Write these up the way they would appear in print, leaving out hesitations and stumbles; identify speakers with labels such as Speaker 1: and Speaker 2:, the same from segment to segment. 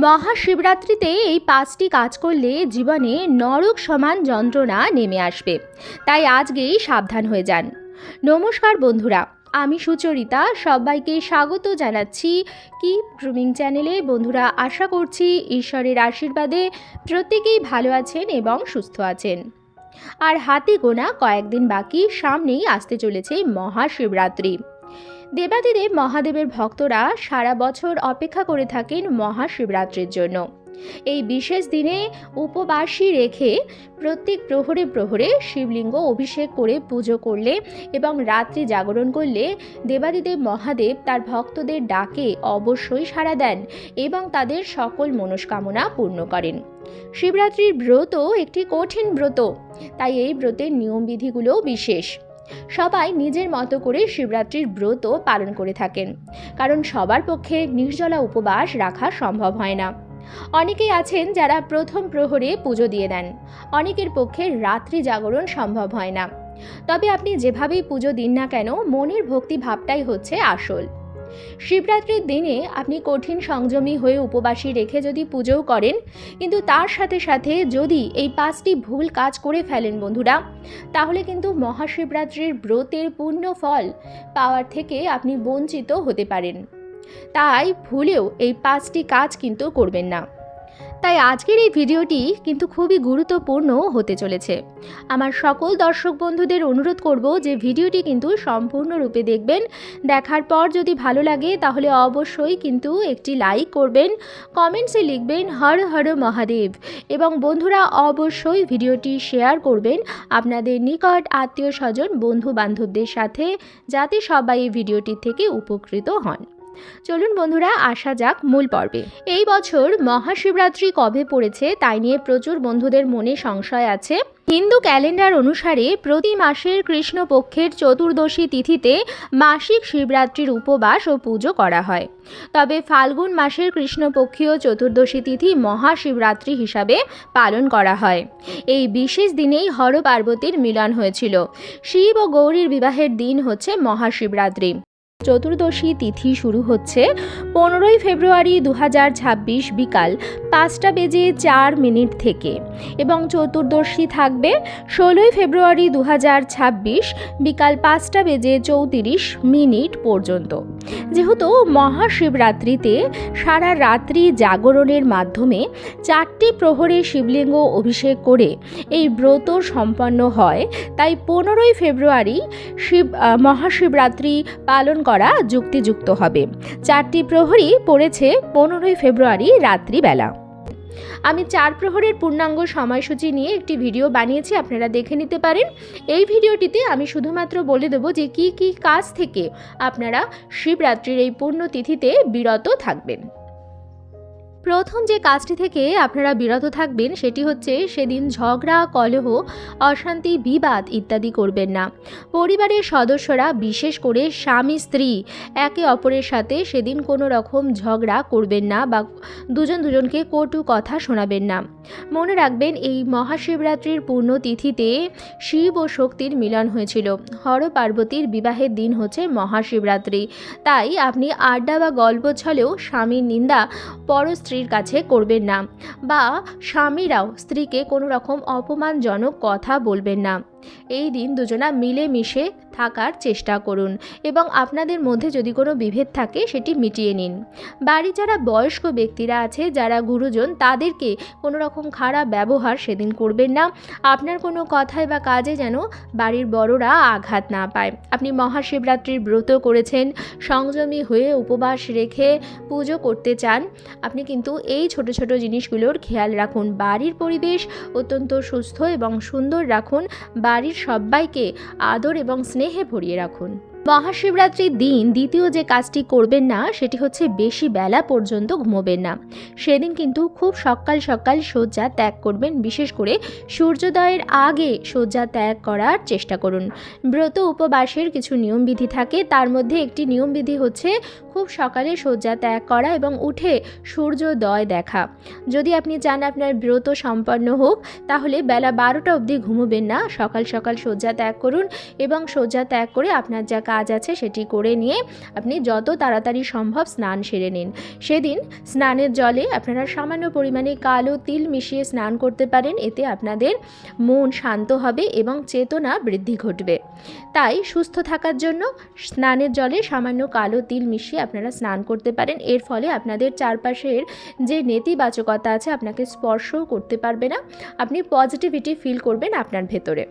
Speaker 1: মহাশিবরাত্রিতে এই ৫টি কাজ করলে জীবনে নরক সমান যন্ত্রণা নেমে আসবে, তাই আজকেই সাবধান হয়ে যান। নমস্কার বন্ধুরা, আমি সুচরিতা, সবাইকে স্বাগত জানাচ্ছি কিপ গ্রুমিং চ্যানেলে। বন্ধুরা, আশা করছি ঈশ্বরের আশীর্বাদে প্রত্যেকেই ভালো আছেন এবং সুস্থ আছেন। আর হাতে গোনা কয়েকদিন বাকি, সামনেই আসতে চলেছে মহাশিবরাত্রি। দেবাদিদেব মহাদেবের ভক্তরা সারা বছর অপেক্ষা করে থাকেন মহাশিবরাত্রির জন্য। এই বিশেষ দিনে উপবাসী রেখে প্রত্যেক প্রহরে প্রহরে শিবলিঙ্গ অভিষেক করে পুজো করলে এবং রাত্রি জাগরণ করলে দেবাদিদেব মহাদেব তার ভক্তদের ডাকে অবশ্যই সাড়া দেন এবং তাদের সকল মনস্কামনা পূর্ণ করেন। শিবরাত্রির ব্রত একটি কঠিন ব্রত, তাই এই ব্রতের নিয়মবিধিগুলোও বিশেষ। সবাই নিজের মতো করে শিবরাত্রির ব্রত পালন করে থাকেন, কারণ সবার পক্ষে নির্জলা উপবাস রাখা সম্ভব হয় না। অনেকেই আছেন যারা প্রথম প্রহরে পুজো দিয়ে দেন, অনেকের পক্ষে রাত্রি জাগরণ সম্ভব হয় না। তবে আপনি যেভাবেই পুজো দিন না কেন, মনের ভক্তি ভাবটাই হচ্ছে আসল। শিবরাত্রির দিনে আপনি কঠিন সংযমী হয়ে উপবাসী রেখে যদি পুজোও করেন, কিন্তু তার সাথে সাথে যদি এই 5টি ভুল কাজ করে ফেলেন বন্ধুরা, তাহলে কিন্তু মহাশিবরাত্রির ব্রতের পূর্ণ ফল পাওয়ার থেকে আপনি বঞ্চিত হতে পারেন। তাই ভুলেও এই 5টি কাজ কিন্তু করবেন না। তাই আজকের এই ভিডিওটি কিন্তু খুবই গুরুত্বপূর্ণ হতে চলেছে। আমার সকল দর্শক বন্ধুদের অনুরোধ করব যে ভিডিওটি কিন্তু সম্পূর্ণরূপে দেখবেন। দেখার পর যদি ভালো লাগে তাহলে অবশ্যই কিন্তু একটি লাইক করবেন, কমেন্টসে লিখবেন হর হর মহাদেব, এবং বন্ধুরা অবশ্যই ভিডিওটি শেয়ার করবেন আপনাদের নিকট আত্মীয় স্বজন বন্ধু বান্ধবদের সাথে, যাতে সবাই এই ভিডিওটি থেকে উপকৃত হন। চলুন বন্ধুরা, আসা যাক মূল পর্বে। এই বছর মহাশিবরাত্রি কবে পড়েছে তাই নিয়ে প্রচুর বন্ধুদের মনে সংশয় আছে। হিন্দু ক্যালেন্ডার অনুসারে প্রতি মাসের কৃষ্ণপক্ষের চতুর্দশী তিথিতে মাসিক শিবরাত্রির উপবাস ও পুজো করা হয়। তবে ফাল্গুন মাসের কৃষ্ণপক্ষীয় চতুর্দশী তিথি মহাশিবরাত্রি হিসাবে পালন করা হয়। এই বিশেষ দিনেই হর পার্বতীর মিলন হয়েছিল। শিব ও গৌরীর বিবাহের দিন হচ্ছে মহাশিবরাত্রি। চতুর্দশী তিথি শুরু হচ্ছে 15ই ফেব্রুয়ারি 2026 বিকাল 5:04 থেকে এবং চতুর্দশী থাকবে 16ই ফেব্রুয়ারি 2026 বিকাল 5:34 পর্যন্ত। যেহেতু মহাশিবরাত্রিতে সারা রাত্রি জাগরণের মাধ্যমে 4টি প্রহরে শিবলিঙ্গ অভিষেক করে এই ব্রত সম্পন্ন হয়, তাই 15ই ফেব্রুয়ারি মহাশিবরাত্রি পালন করা যুক্তিযুক্ত হবে। 4টি প্রহরই পড়েছে 15ই ফেব্রুয়ারি রাত্রিবেলা। আমি 4 প্রহরের পূর্ণাঙ্গ সময়সূচি নিয়ে একটি ভিডিও বানিয়েছি, আপনারা দেখে নিতে পারেন। এই ভিডিওটিতে আমি শুধুমাত্র বলে দেবো যে কি কি কাজ থেকে আপনারা শিবরাত্রির এই পুণ্যতিথিতে বিরত থাকবেন। প্রথম যে কাজটি থেকে আপনারা বিরত থাকবেন সেটি হচ্ছে সেদিন ঝগড়া, কলহ, অশান্তি, বিবাদ ইত্যাদি করবেন না। পরিবারের সদস্যরা, বিশেষ করে স্বামী স্ত্রী, একে অপরের সাথে সেদিন কোনো রকম ঝগড়া করবেন না বা দুজনকে কটু কথা শোনাবেন না। মনে রাখবেন, এই মহাশিবরাত্রির পুণ্যতিথিতে শিব ও শক্তির মিলন হয়েছিল। হর পার্বতীর বিবাহের দিন হচ্ছে মহাশিবরাত্রি। তাই আপনি আড্ডা বা গল্প ছলেও স্বামীর নিন্দা পর স্ত্রীর কাছে করবেন না, বা স্বামীরাও স্ত্রীকে কোনো রকম অপমানজনক কথা বলবেন না। এই দিন দুজনা মিলেমিশে থাকার চেষ্টা করুন এবং আপনাদের মধ্যে যদি কোনো বিভেদ থাকে সেটি মিটিয়ে নিন। বাড়ির যারা বয়স্ক ব্যক্তিরা আছে, যারা গুরুজন, তাদেরকে কোনো রকম খারাপ ব্যবহার সেদিন করবেন না। আপনার কোনো কথায় বা কাজে যেন বাড়ির বড়রা আঘাত না পায়। আপনি মহাশিবরাত্রির ব্রত করেছেন, সংযমী হয়ে উপবাস রেখে পুজো করতে চান, আপনি কিন্তু এই ছোট ছোট জিনিসগুলোর খেয়াল রাখুন। বাড়ির পরিবেশ অত্যন্ত সুস্থ এবং সুন্দর রাখুন। বাড়ির সবাইকে আদর এবং স্নেহে ভরিয়ে রাখুন। মহাশিবরাত্রির দিন দ্বিতীয় যে কাজটি করবেন না সেটি হচ্ছে বেশি বেলা পর্যন্ত ঘুমোবেন না। সেদিন কিন্তু খুব সকাল সকাল শয্যা ত্যাগ করবেন, বিশেষ করে সূর্যোদয়ের আগে শয্যা ত্যাগ করার চেষ্টা করুন। ব্রত উপবাসের কিছু নিয়মবিধি থাকে, তার মধ্যে একটি নিয়মবিধি হচ্ছে খুব সকালে শয্যা ত্যাগ করা এবং উঠে সূর্যোদয় দেখা। যদি আপনি চান আপনার ব্রত সম্পন্ন হোক, তাহলে বেলা 12টা অবধি ঘুমোবেন না, সকাল সকাল শয্যা ত্যাগ করুন এবং শয্যা ত্যাগ করে আপনার যা কাজ আছে সেটি করে নিয়ে আপনি যত তাড়াতাড়ি সম্ভব স্নান সেরে নিন। সেদিন স্নানের জলে আপনারা সামান্য পরিমাণে কালো তিল মিশিয়ে স্নান করতে পারেন। এতে আপনাদের মন শান্ত হবে এবং চেতনা বৃদ্ধি ঘটবে। তাই সুস্থ থাকার জন্য স্নানের জলে সামান্য কালো তিল মিশিয়ে আপনারা স্নান করতে পারেন। এর ফলে আপনাদের চারপাশের যে নেতিবাচকতা আছে আপনাকে স্পর্শও করতে পারবে না, আপনি পজিটিভিটি ফিল করবেন আপনার ভেতরে।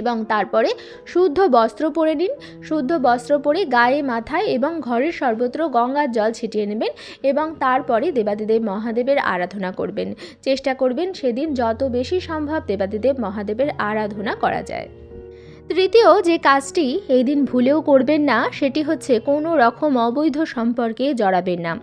Speaker 1: এবং তারপরে শুদ্ধ বস্ত্র পরে নিন। শুদ্ধ বস্ত্র পরে গায়ে, মাথায় এবং ঘরের সর্বত্র গঙ্গার জল ছিটিয়ে নেবেন এবং তারপরে দেবাদিদেব মহাদেবের আরাধনা করবেন। চেষ্টা করবেন সেদিন যত বেশি সম্ভব দেবাদিদেব মহাদেবের আরাধনা করা যায়। তৃতীয় যে কাজটি এই দিন ভুলেও করবেন না সেটি হচ্ছে কোনো রকম অবৈধ সম্পর্কে জড়াবেন না।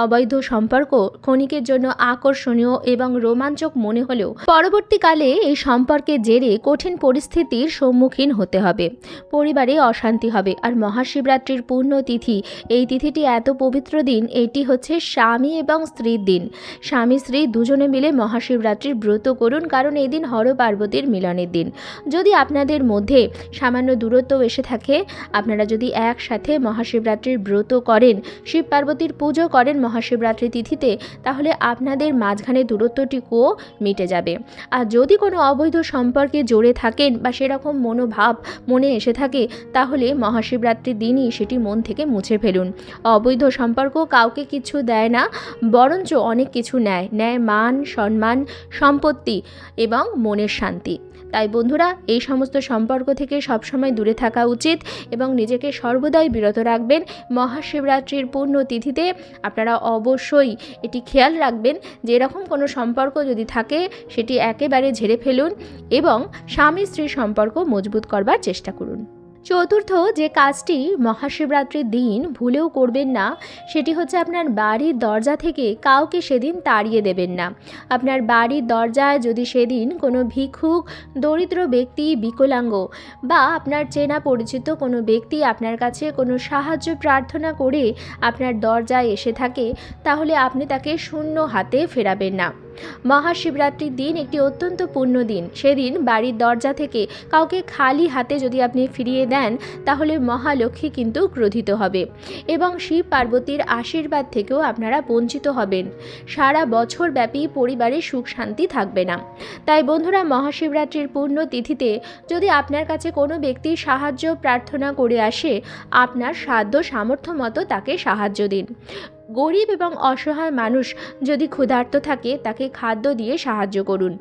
Speaker 1: অবৈধ সম্পর্ক ক্ষণিকের জন্য আকর্ষণীয় এবং রোমাঞ্চক মনে হলেও পরবর্তীকালে এই সম্পর্কের জেরে কঠিন পরিস্থিতির সম্মুখীন হতে হবে, পরিবারে অশান্তি হবে। আর মহাশিবরাত্রির পূর্ণ তিথি, এই তিথিটি এত পবিত্র দিন, এটি হচ্ছে স্বামী এবং স্ত্রীর দিন। স্বামী স্ত্রী দুজনে মিলে মহাশিবরাত্রির ব্রত করুন, কারণ এই দিন হর পার্বতীর মিলনের দিন। যদি আপনাদের মধ্যে সামান্য দূরত্ব এসে থাকে, আপনারা যদি একসাথে মহাশিবরাত্রির ব্রত করেন, শিব পার্বতীর পুজো করেন মহাশিবরাত্রি তিথিতে, তাহলে আপনাদের মাঝখানে দূরত্বটিও মিটে যাবে। আর যদি কোনো অবৈধ সম্পর্কে জড়ে থাকেন বা সেরকম মনোভাব মনে এসে থাকে, তাহলে মহাশিবরাত্রির দিনই সেটি মন থেকে মুছে ফেলুন। অবৈধ সম্পর্ক কাউকে কিছু দেয় না, বরঞ্চ অনেক কিছু নেয়, মান, সম্মান, সম্পত্তি এবং মনের শান্তি। তাই বন্ধুরা, এই সমস্ত সম্পর্ক থেকে সবসময় দূরে থাকা উচিত এবং নিজেকে সর্বদাই বিরত রাখবেন। মহাশিবরাত্রির পূর্ণ তিথিতে আপনারা অবশ্যই এটি খেয়াল রাখবেন যে এরকম কোনো সম্পর্ক যদি থাকে সেটি একেবারে ঝেড়ে ফেলুন এবং স্বামী স্ত্রীর সম্পর্ক মজবুত করবার চেষ্টা করুন। চতুর্থ যে কাজটি মহাশিবরাত্রির দিন ভুলেও করবেন না সেটি হচ্ছে আপনার বাড়ির দরজা থেকে কাউকে সেদিন তাড়িয়ে দেবেন না। আপনার বাড়ির দরজায় যদি সেদিন কোনো ভিক্ষুক, দরিদ্র ব্যক্তি, বিকলাঙ্গ বা আপনার চেনা পরিচিত কোনো ব্যক্তি আপনার কাছে কোনো সাহায্য প্রার্থনা করে আপনার দরজায় এসে থাকে, তাহলে আপনি তাকে শূন্য হাতে ফেরাবেন না। মহাশিবরাত্রির দিন একটি অত্যন্ত পুণ্য দিন। সেদিন বাড়ির দরজা থেকে কাউকে খালি হাতে যদি আপনি ফিরিয়ে দেন, তাহলে মহালক্ষ্মী কিন্তু ক্রোধিত হবে এবং শিব পার্বতীর আশীর্বাদ থেকেও আপনারা বঞ্চিত হবেন। সারা বছর ব্যাপী পরিবারে সুখ শান্তি থাকবে না। তাই বন্ধুরা, মহাশিবরাত্রির পূর্ণ তিথিতে যদি আপনার কাছে কোনো ব্যক্তি সাহায্য প্রার্থনা করে আসে, আপনার সাধ্য সামর্থ্য মতো তাকে সাহায্য দিন। গরিব এবং অসহায় মানুষ যদি ক্ষুধার্ত থাকে, তাকে খাদ্য দিয়ে সাহায্য করুন।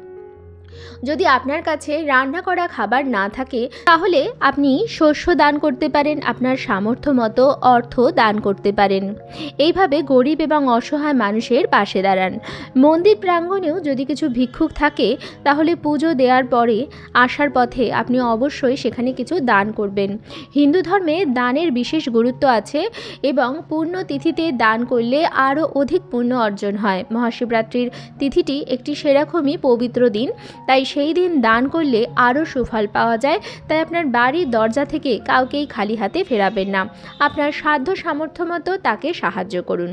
Speaker 1: যদি আপনার কাছে রান্না করা খাবার না থাকে, তাহলে আপনি শস্য দান করতে পারেন, আপনার সামর্থ্য মতো অর্থ দান করতে পারেন। এইভাবে গরিব এবং অসহায় মানুষের পাশে দাঁড়ান। মন্দির প্রাঙ্গণেও যদি কিছু ভিক্ষুক থাকে, তাহলে পুজো দেওয়ার পরে আসার পথে আপনি অবশ্যই সেখানে কিছু দান করবেন। হিন্দু ধর্মে দানের বিশেষ গুরুত্ব আছে এবং পূর্ণ তিথিতে দান করলে আরও অধিক পুণ্য অর্জন হয়। মহাশিবরাত্রির তিথিটি একটি সেরকমই পবিত্র দিন, তাই সেই দিন দান করলে আরও সুফল পাওয়া যায়। তাই আপনার বাড়ির দরজা থেকে কাউকেই খালি হাতে ফেরাবেন না, আপনার সাধ্য সামর্থ্য মতো তাকে সাহায্য করুন।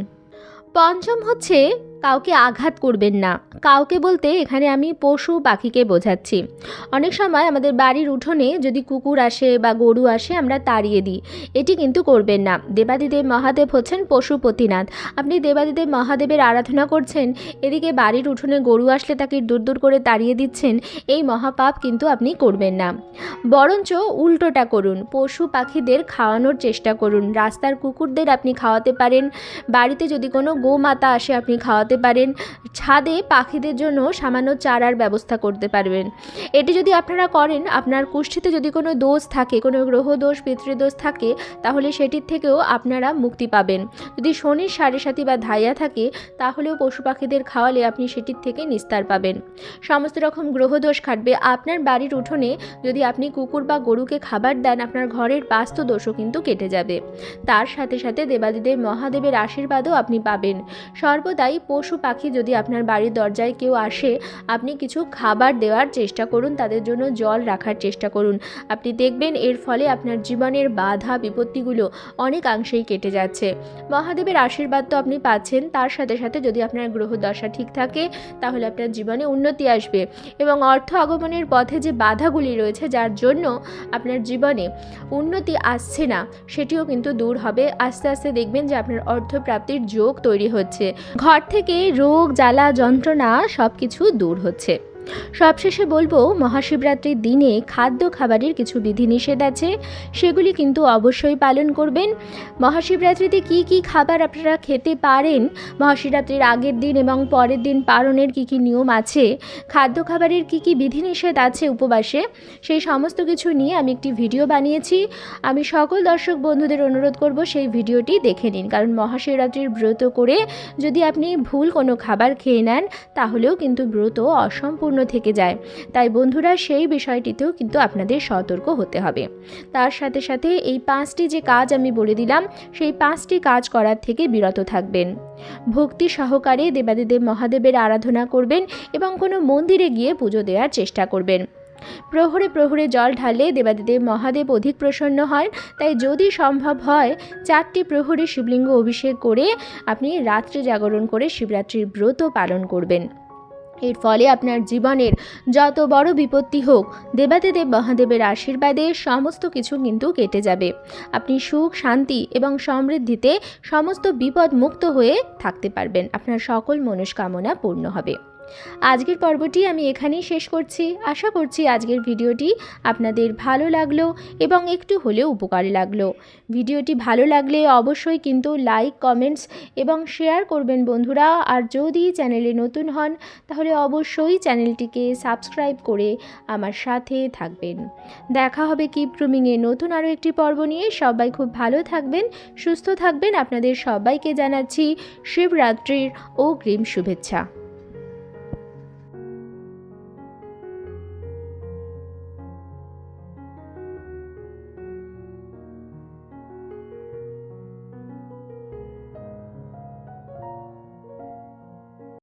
Speaker 1: পঞ্চম হচ্ছে কাউকে আঘাত করবেন না। কাউকে বলতে এখানে আমি পশু পাখিকে বোঝাচ্ছি। অনেক সময় আমাদের বাড়ির উঠোনে যদি কুকুর আসে বা গরু আসে, আমরা তাড়িয়ে দিই। এটি কিন্তু করবেন না। দেবাদিদেব মহাদেব হচ্ছেন পশুপতিনাথ। আপনি দেবাদিদেব মহাদেবের আরাধনা করছেন, এদিকে বাড়ির উঠোনে গরু আসলে তাকে দূর দূর করে তাড়িয়ে দিচ্ছেন। এই মহাপাপ কিন্তু আপনি করবেন না। বরঞ্চ উল্টোটা করুন, পশু পাখিদের খাওয়ানোর চেষ্টা করুন। রাস্তার কুকুরদের আপনি খাওয়াতে পারেন, বাড়িতে যদি কোনো গোমাতা আসে আপনি খাওয়াতে পারেন, ছাদে পাখিদের জন্য সামান্য চারার ব্যবস্থা করতে পারবেন। এটি যদি আপনারা করেন, আপনার কুষ্ঠিতে যদি কোনো দোষ থাকে, কোনো গ্রহ দোষ, পিতৃদোষ থাকে, তাহলে সেটির থেকেও আপনারা মুক্তি পাবেন। যদি শনির সাড়ে সাথী বা ধাইয়া থাকে, তাহলেও পশু পাখিদের খাওয়ালে আপনি সেটির থেকে নিস্তার পাবেন। সমস্ত রকম গ্রহদোষ কাটবে। আপনার বাড়ির উঠোনে যদি আপনি কুকুর বা গরুকে খাবার দেন, আপনার ঘরের বাস্তু দোষও কিন্তু কেটে যাবে। তার সাথে সাথে দেবাদিদেব মহাদেবের আশীর্বাদও আপনি পাবেন। সর্বদাই পশু পাখি যদি আপনার বাড়ির দরজায় কেউ আসে, আপনি কিছু খাবার দেওয়ার চেষ্টা করুন, তাদের জন্য জল রাখার চেষ্টা করুন। আপনি দেখবেন এর ফলে আপনার জীবনের বাধা বিপত্তিগুলো অনেকাংশেই কেটে যাচ্ছে। মহাদেবের আশীর্বাদ তো আপনি পাচ্ছেন, তার সাথে সাথে যদি আপনার গ্রহ দশা ঠিক থাকে তাহলে আপনার জীবনে উন্নতি আসবে এবং অর্থ আগমনের পথে যে বাধাগুলি রয়েছে যার জন্য আপনার জীবনে উন্নতি আসছে না, সেটিও কিন্তু দূর হবে। আস্তে আস্তে দেখবেন যে আপনার অর্থপ্রাপ্তির যোগ তৈরি হচ্ছে, ঘর থেকে রোগ জ্বালা যন্ত্রণা সব কিছু দূর হচ্ছে। সবশেষে বলবো, মহাশিবরাত্রির দিনে খাদ্য খাবারের কিছু বিধিনিষেধ আছে, সেগুলি কিন্তু অবশ্যই পালন করবেন। মহাশিবরাত্রিতে কি কি খাবার আপনারা খেতে পারেন, মহাশিবরাত্রির আগের দিন এবং পরের দিন পালনের কি কি নিয়ম আছে, খাদ্য খাবারের কি কি বিধিনিষেধ আছে উপবাসে, সেই সমস্ত কিছু নিয়ে আমি একটি ভিডিও বানিয়েছি। আমি সকল দর্শক বন্ধুদের অনুরোধ করব সেই ভিডিওটি দেখে নিন, কারণ মহাশিবরাত্রির ব্রত করে যদি আপনি ভুল কোনো খাবার খেয়ে নেন তাহলেও কিন্তু ব্রত অসম্পূর্ণ থেকে যায়। তাই বন্ধুরা, সেই বিষয়টিতেও কিন্তু আপনাদের সতর্ক হতে হবে। তার সাথে সাথে এই 5টি যে কাজ আমি বলে দিলাম, সেই 5টি কাজ করার থেকে বিরত থাকবেন। ভক্তি সহকারে দেবাদিদেব মহাদেবের আরাধনা করবেন এবং কোনো মন্দিরে গিয়ে পুজো দেওয়ার চেষ্টা করবেন। প্রহরে প্রহরে জল ঢাললে দেবাদিদেব মহাদেব অধিক প্রসন্ন হয়। তাই যদি সম্ভব হয় 4টি প্রহরে শিবলিঙ্গ অভিষেক করে আপনি রাত্রি জাগরণ করে শিবরাত্রির ব্রত পালন করবেন। এর ফলে আপনার জীবনের যত বড় বিপত্তি হোক, দেবাদিদেব মহাদেবের আশীর্বাদে সমস্ত কিছু কিন্তু কেটে যাবে। আপনি সুখ শান্তি এবং সমৃদ্ধিতে সমস্ত বিপদ মুক্ত হয়ে থাকতে পারবেন। আপনার সকল মনস্কামনা পূর্ণ হবে। আজকের পর্বটি আমি এখানেই শেষ করছি। আশা করছি আজকের ভিডিওটি আপনাদের ভালো লাগলো এবং একটু হলেও উপকারী লাগলো। ভিডিওটি ভালো লাগলে অবশ্যই কিন্তু লাইক, কমেন্টস এবং শেয়ার করবেন বন্ধুরা। আর যদি চ্যানেলে নতুন হন তাহলে অবশ্যই চ্যানেলটিকে সাবস্ক্রাইব করে আমার সাথে থাকবেন। দেখা হবে কিপ গ্রুমিংয়ে নতুন আরও একটি পর্ব নিয়ে। সবাই খুব ভালো থাকবেন, সুস্থ থাকবেন। আপনাদের সবাইকে জানাচ্ছি শিবরাত্রির অগ্রিম শুভেচ্ছা।